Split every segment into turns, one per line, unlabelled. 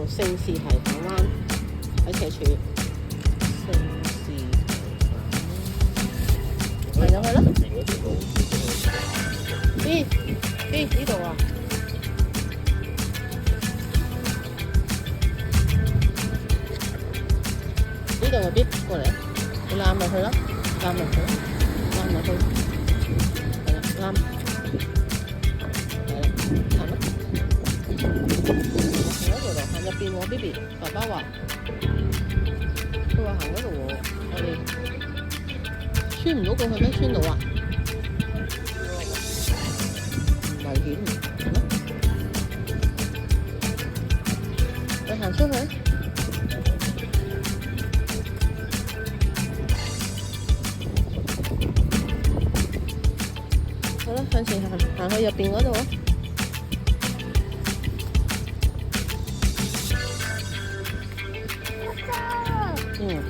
聖士提反灣喺赤柱。聖士提反灣，行入去啦。呢度啊！呢度啊，B過嚟，你攬入去啦，攬入去，攬入去，係啦，攬，係啦，行啦，行嗰度咯，行入邊喎，BB，爸爸話，佢話行嗰度喎，我哋穿唔到過去咩？穿到啊？危險，係咩？你行出去。好啦，向前行去入邊嗰度啊！嗯。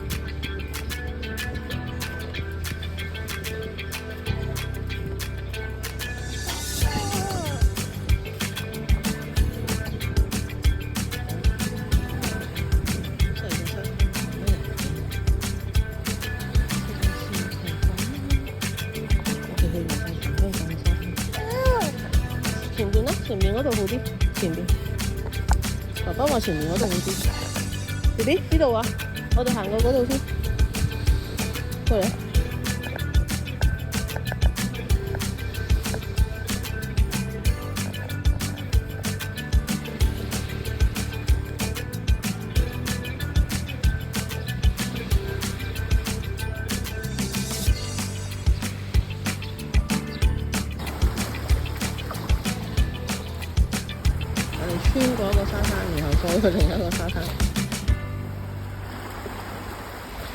前邊啦，前邊嗰度好啲。前邊，爸爸話前面嗰度好啲。BB呢度啊，我哋行過嗰度先。過嚟。穿過一個沙灘，然後再去另一個沙灘。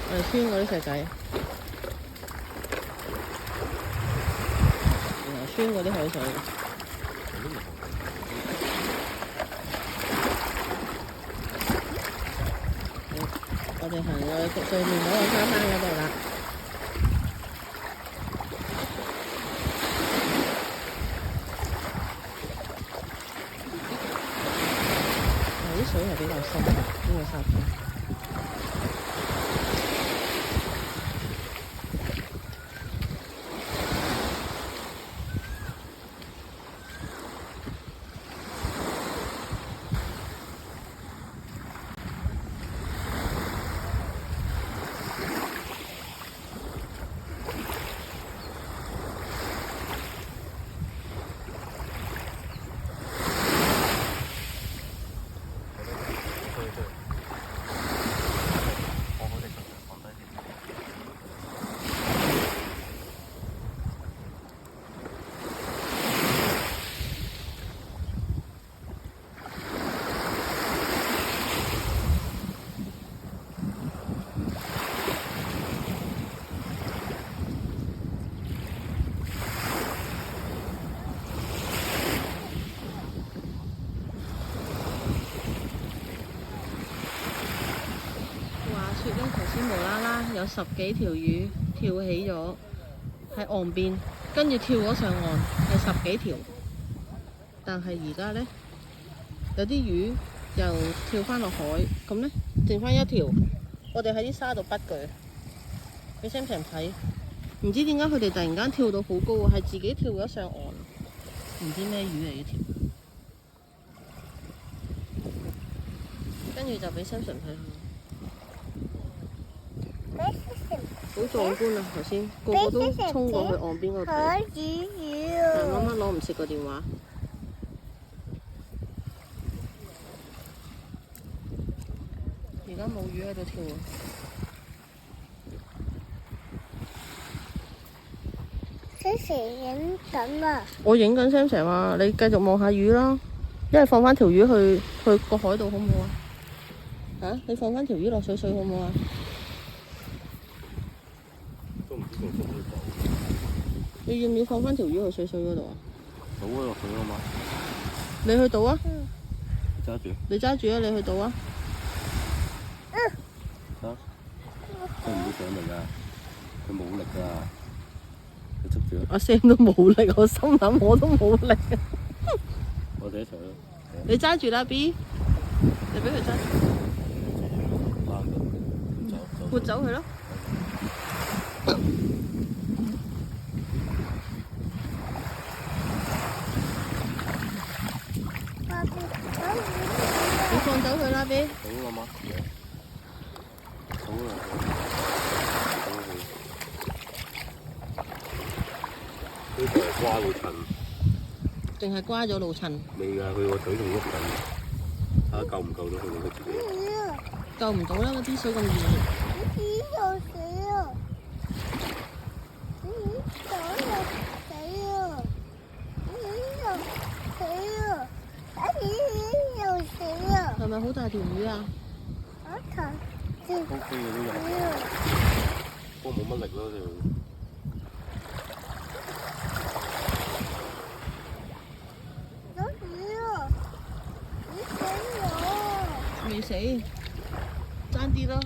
我哋穿過啲石仔，然後穿過啲海水。我哋行過對面嗰個沙灘嗰度啦。啲水係比較深嘅，呢個沙灘。頭先無啦啦有10幾條魚跳起咗喺岸邊，跟住跳咗上岸，係10幾條。但係而家呢，有啲魚又跳翻落海，咁呢，剩翻一條。我哋喺啲沙度bắt佢，俾Sam睇。唔知點解佢哋突然間跳到好高啊，係自己跳咗上岸，唔知咩魚嚟呢條。跟住就俾Sam睇。好壯觀啊！頭先個個都衝過去岸邊嗰度睇，但媽媽攞唔切個電話。而家冇魚喺度跳啊！
影緊啊！
我影緊Sam啊！你繼續望下魚啦，一係放翻條魚去個海度好唔好啊？你放翻條魚落水好唔好啊？你要唔要放翻條魚去水嗰度啊？
倒咗落水啊嘛！
你去倒啊！
揸住。
你揸住啊！你去倒啊！
得。佢唔會上嚟㗎，佢冇力㗎。佢捉住。阿
Sam 都冇力，我心諗我都冇力。
我哋一齊咯。
你揸住啦 ，B。你俾佢揸，
啱嘅，走
撥走佢咯。你放走佢啦，B。
好啦嘛，好啦，好啦，呢個係瓜老襯，
定係瓜咗老襯？
未㗎，佢個水仲喐緊，睇下夠唔夠到佢佢自己。
夠唔到啦，嗰啲水咁熱。係咪好大條魚啊？
O K 嘅都有，不過冇乜力咯就。
未死，爭啲咯。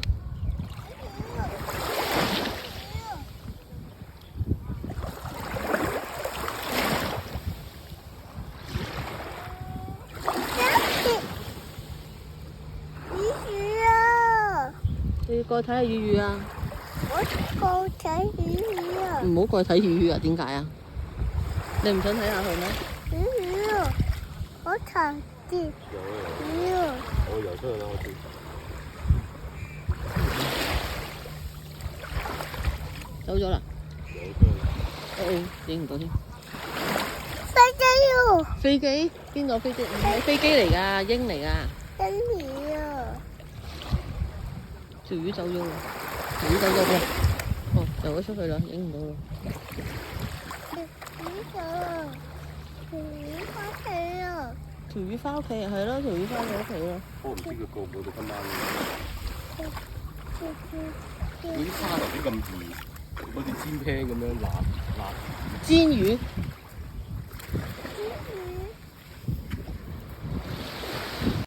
你過去睇下魚魚啊！
我睇魚魚啊！
唔好過去睇魚魚啊！點解啊？你唔想睇下佢咩？
魚魚啊！我睇見魚啊！
我游出去啦，我知。
走咗啦！
游出去。
哦，影唔到添。
飛機啊！
飛機？邊個飛機？唔係飛機嚟㗎，鷹嚟㗎。
跟魚啊！
條魚走咗喎，條魚走咗喎。哦，游咗出去啦，影唔到啦。
魚啊！魚翻屋企啊！
條魚翻屋企啊，係咯，條魚翻咗屋企咯。
不過唔知佢過唔過到今晚咧。嗰啲沙頭先咁易，好似煎 pan 咁樣辣辣。
煎魚。